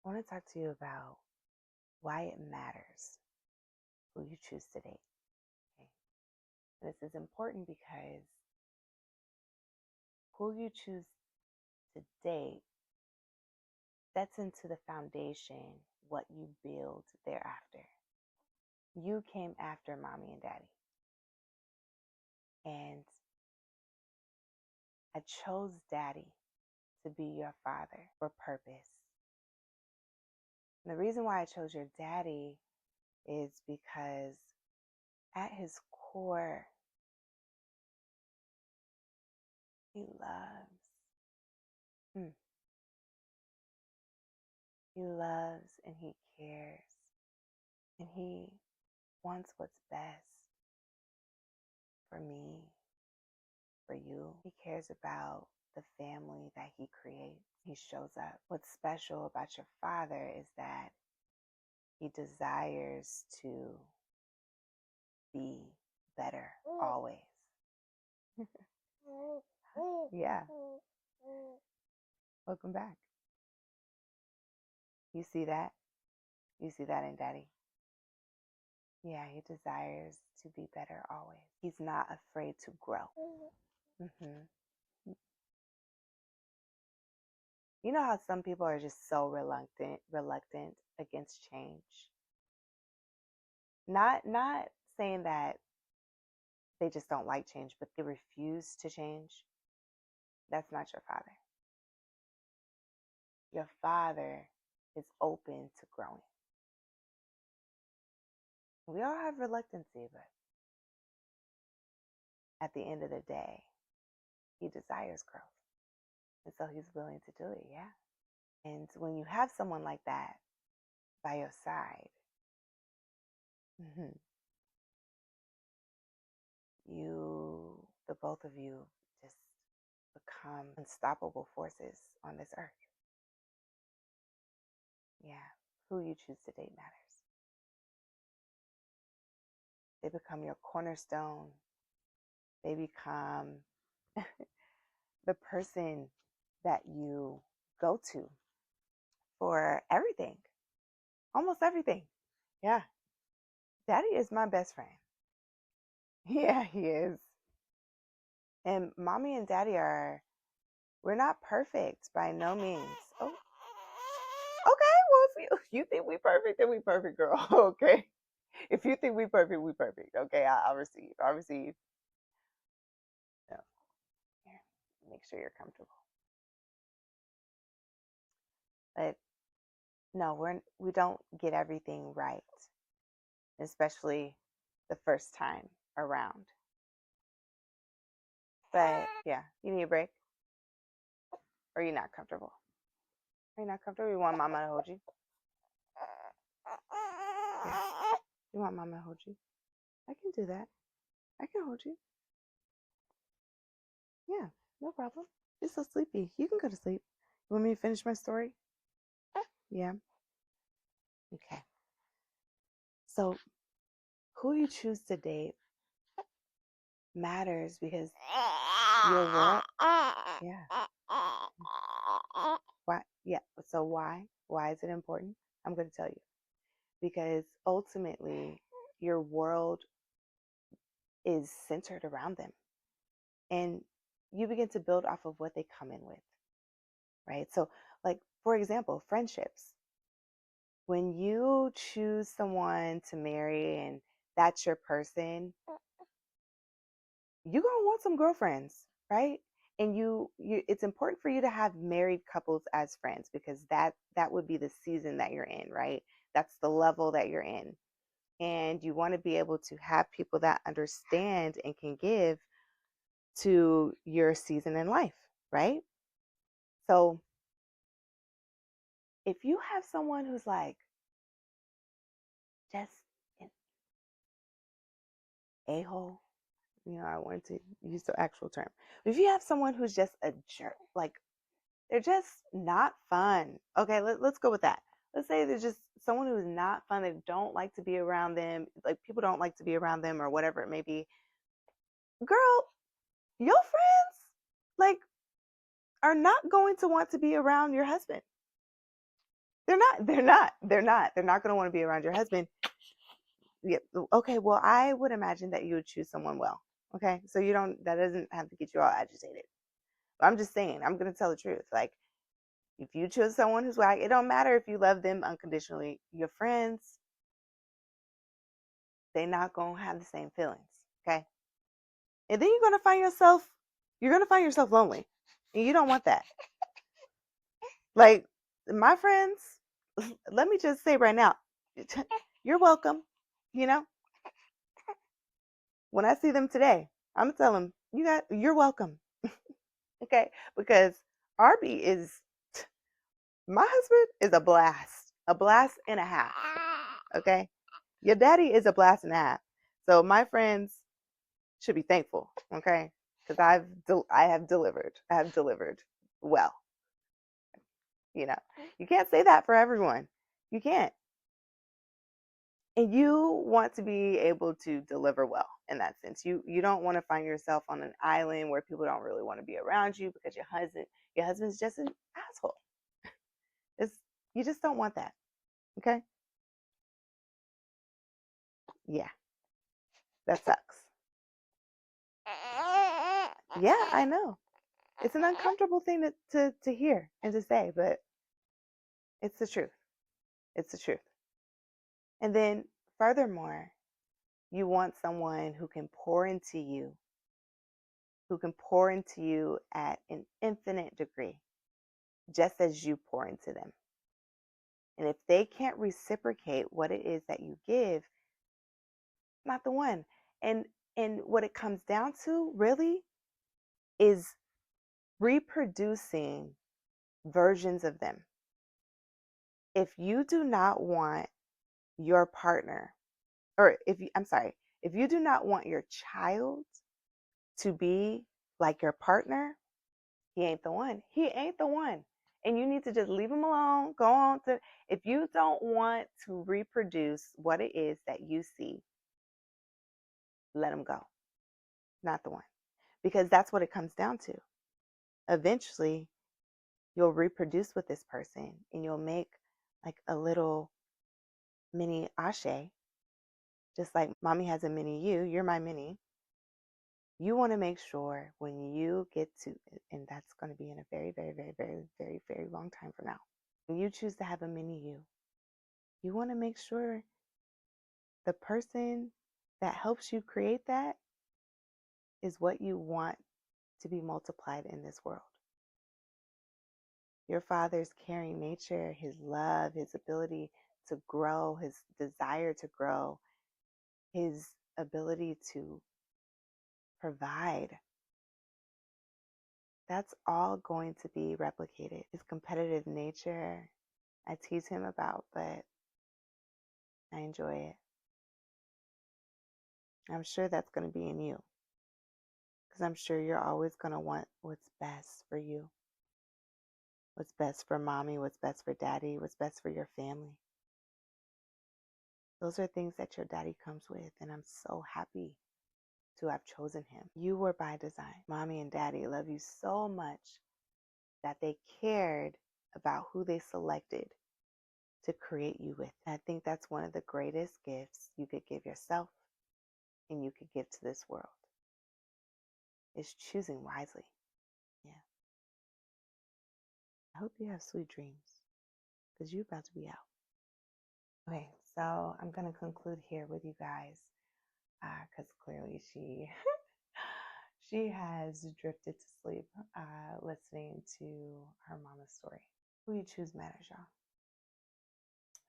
I want to talk to you about why it matters who you choose to date. Okay. This is important because who you choose to date sets into the foundation what you build thereafter. You came after mommy and daddy. And I chose daddy to be your father for purpose. And the reason why I chose your daddy is because at his core, he loves. He loves and he cares. And he wants what's best for me, for you. He cares about the family that he creates. He shows up. What's special about your father is that he desires to be better always. Yeah. Welcome back. You see that? You see that in daddy? Yeah, he desires to be better always. He's not afraid to grow. You know how some people are just so reluctant against change? Not saying that they just don't like change, but they refuse to change. That's not your father. Your father is open to growing. We all have reluctancy, but at the end of the day, he desires growth. And so he's willing to do it, yeah. And when you have someone like that by your side, the both of you just become unstoppable forces on this earth. Yeah, who you choose to date matters. They become your cornerstone. They become the person that you go to for everything, almost everything. Yeah, daddy is my best friend. Yeah, he is. And mommy and daddy we're not perfect by no means. Oh, okay. Well, if you think we perfect, then we perfect, girl. Okay. If you think we perfect, we perfect. Okay, I'll receive. I'll receive. No. Here, make sure you're comfortable. But no, we don't get everything right, especially the first time around. But yeah, you need a break, or you're not comfortable. Are you not comfortable? You want mama to hold you? Yeah. You want mama to hold you? I can do that. I can hold you. Yeah, no problem. You're so sleepy. You can go to sleep. You want me to finish my story? Yeah. Okay. So, who you choose to date matters because your world. Yeah. Why? Yeah. So why? Why is it important? I'm going to tell you. Because ultimately, your world is centered around them, and you begin to build off of what they come in with, right? So, like for example, friendships. When you choose someone to marry and that's your person, you're gonna want some girlfriends, right? And it's important for you to have married couples as friends because that would be the season that you're in, right? That's the level that you're in. And you want to be able to have people that understand and can give to your season in life, right? So if you have someone who's like just an a-hole, I wanted to use the actual term. If you have someone who's just a jerk, like they're just not fun. Okay, let's go with that. Let's say they're just someone who's not fun. They don't like to be around them. Like people don't like to be around them or whatever it may be. Girl, your friends like are not going to want to be around your husband. They're not going to want to be around your husband. Yeah, okay, well, I would imagine that you would choose someone well. Okay, so you don't, that doesn't have to get you all agitated. But I'm just saying, I'm going to tell the truth. Like, if you choose someone who's like, it don't matter if you love them unconditionally, your friends, they're not going to have the same feelings. Okay. And then you're going to find yourself lonely. And you don't want that. Like, my friends, let me just say right now, you're welcome. You know, when I see them today, I'm gonna tell them, you're welcome. Okay. Because Arby is, my husband is a blast and a half. Okay. Your daddy is a blast and a half. So my friends should be thankful. Okay. Because I have delivered well. You know, you can't say that for everyone. You can't. And you want to be able to deliver well in that sense. You don't want to find yourself on an island where people don't really want to be around you because your husband's just an asshole. It's, you just don't want that. Okay? Yeah, that sucks. Yeah, I know. It's an uncomfortable thing to hear and to say, but it's the truth. It's the truth. And then furthermore, you want someone who can pour into you at an infinite degree, just as you pour into them. And if they can't reciprocate what it is that you give, not the one. And what it comes down to really is reproducing versions of them. If you do not want your partner, or if you do not want your child to be like your partner, he ain't the one. He ain't the one. And you need to just leave him alone. Go on to, if you don't want to reproduce what it is that you see, let him go. Not the one. Because that's what it comes down to. Eventually, you'll reproduce with this person and you'll make like a little mini Ashe, just like mommy has a mini you, you're my mini. You want to make sure when you get to, and that's going to be in a very, very, very, very, very, very long time from now, when you choose to have a mini you want to make sure the person that helps you create that is what you want to be multiplied in this world. Your father's caring nature, his love, his ability to grow, his desire to grow, his ability to provide, that's all going to be replicated. His competitive nature, I tease him about, but I enjoy it. I'm sure that's going to be in you because I'm sure you're always going to want what's best for you, what's best for mommy, what's best for daddy, what's best for your family. Those are things that your daddy comes with, and I'm so happy to have chosen him. You were by design. Mommy and daddy love you so much that they cared about who they selected to create you with. And I think that's one of the greatest gifts you could give yourself and you could give to this world, is choosing wisely. Yeah. I hope you have sweet dreams because you're about to be out. Okay, so I'm going to conclude here with you guys because clearly she has drifted to sleep listening to her mama's story. Who you choose matters, y'all.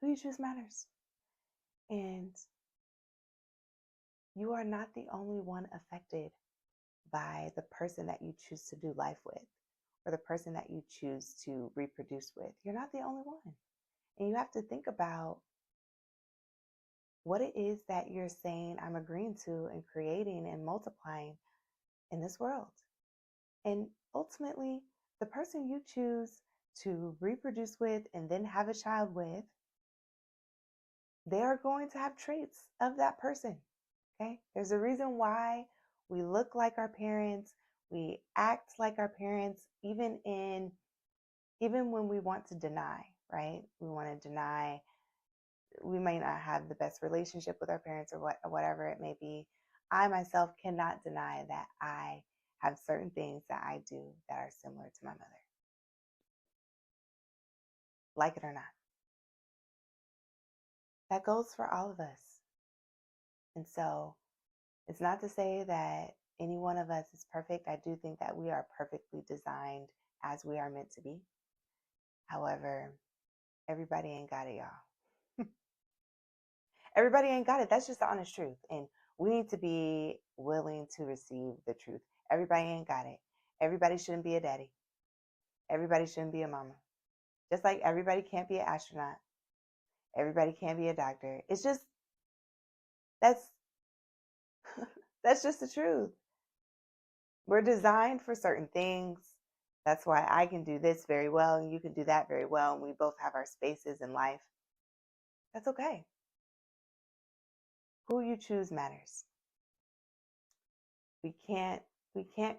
Who you choose matters. And you are not the only one affected by the person that you choose to do life with or the person that you choose to reproduce with. You're not the only one. And you have to think about what it is that you're saying I'm agreeing to and creating and multiplying in this world. And ultimately, the person you choose to reproduce with and then have a child with, they are going to have traits of that person. Okay? There's a reason why we look like our parents, we act like our parents, even when we want to deny. right? We want to deny, we may not have the best relationship with our parents or whatever it may be. I myself cannot deny that I have certain things that I do that are similar to my mother, like it or not. That goes for all of us. And so it's not to say that any one of us is perfect. I do think that we are perfectly designed as we are meant to be. However, everybody ain't got it, y'all. Everybody ain't got it. That's just the honest truth. And we need to be willing to receive the truth. Everybody ain't got it. Everybody shouldn't be a daddy. Everybody shouldn't be a mama. Just like everybody can't be an astronaut. Everybody can't be a doctor. It's just, that's that's just the truth. We're designed for certain things. That's why I can do this very well and you can do that very well. And we both have our spaces in life. That's okay. Who you choose matters. We can't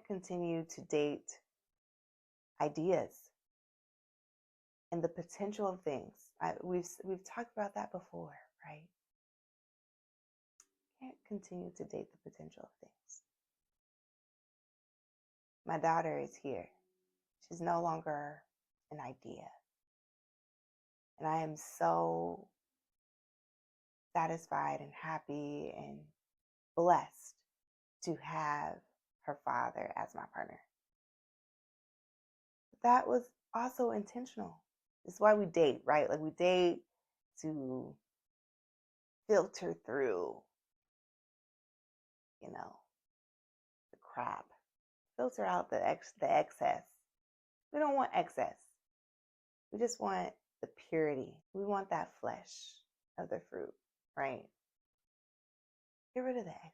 continue to date ideas and the potential of things. We've talked about that before, right? Can't continue to date the potential of things. My daughter is here. She's no longer an idea. And I am so satisfied and happy and blessed to have her father as my partner. But that was also intentional. This is why we date, right? Like we date to filter through, the crap. Filter out the excess. We don't want excess. We just want the purity. We want that flesh of the fruit, right? Get rid of the excess.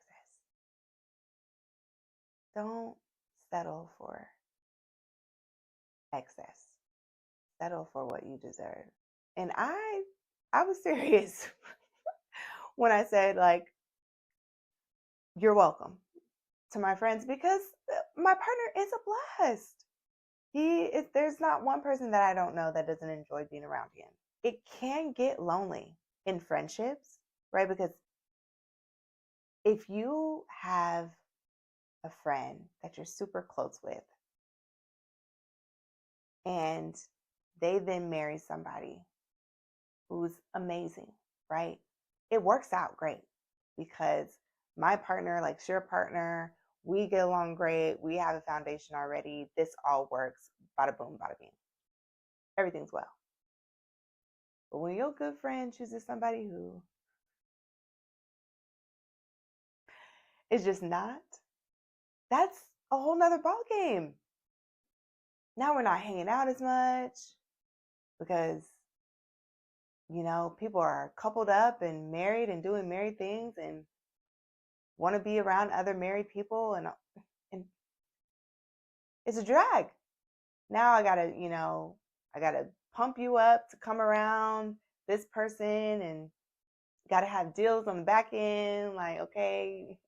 Don't settle for excess. Settle for what you deserve. And I was serious when I said, like, you're welcome to my friends, because my partner is a blast. There's not one person that I don't know that doesn't enjoy being around him. It can get lonely in friendships, right? Because if you have a friend that you're super close with and they then marry somebody who's amazing, right? It works out great because my partner, like your partner, we get along great. We have a foundation already. This all works. Bada boom, bada bing. Everything's well. But when your good friend chooses somebody who is just not, that's a whole nother ball game. Now we're not hanging out as much because, people are coupled up and married and doing married things and want to be around other married people, and it's a drag. Now I gotta pump you up to come around this person and gotta have deals on the back end, like, okay,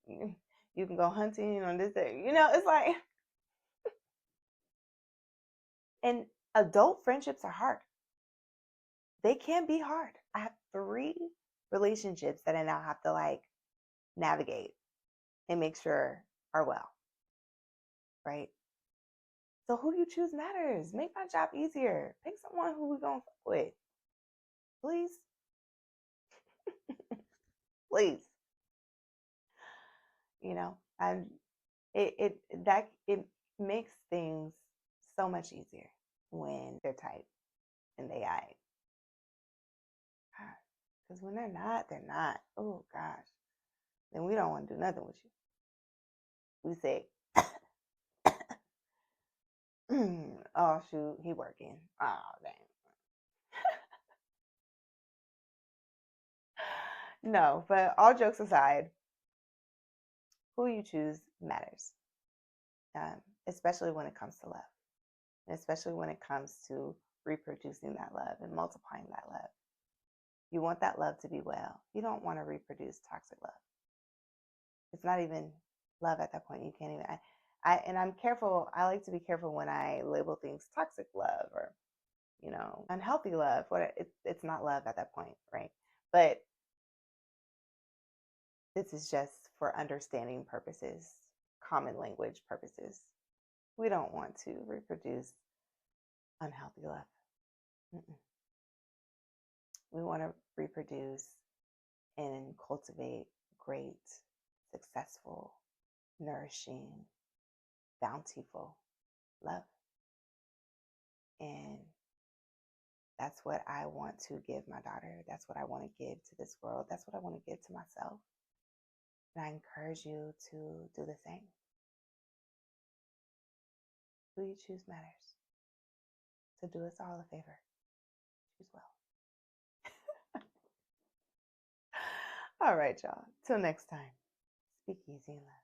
you can go hunting on this day. It's like, and adult friendships are hard. They can be hard. I have 3 relationships that I now have to like navigate and make sure are well, right? So who you choose matters. Make my job easier. Pick someone who we're gonna fuck with, please, please. And it makes things so much easier when they're tight and they eye. Because when they're not. Oh gosh, then we don't want to do nothing with you. We say, oh shoot, he working. Oh dang. No, but all jokes aside, who you choose matters, especially when it comes to love, and especially when it comes to reproducing that love and multiplying that love. You want that love to be well. You don't want to reproduce toxic love. It's not even love at that point. You can't even. And I'm careful. I like to be careful when I label things toxic love or unhealthy love. It's not love at that point, right? But this is just for understanding purposes, common language purposes. We don't want to reproduce unhealthy love. Mm-mm. We want to reproduce and cultivate great, successful, nourishing, bountiful love. And that's what I want to give my daughter. That's what I want to give to this world. That's what I want to give to myself. And I encourage you to do the same. Who you choose matters. So do us all a favor. Choose well. All right, y'all. Till next time. Speak easy and love.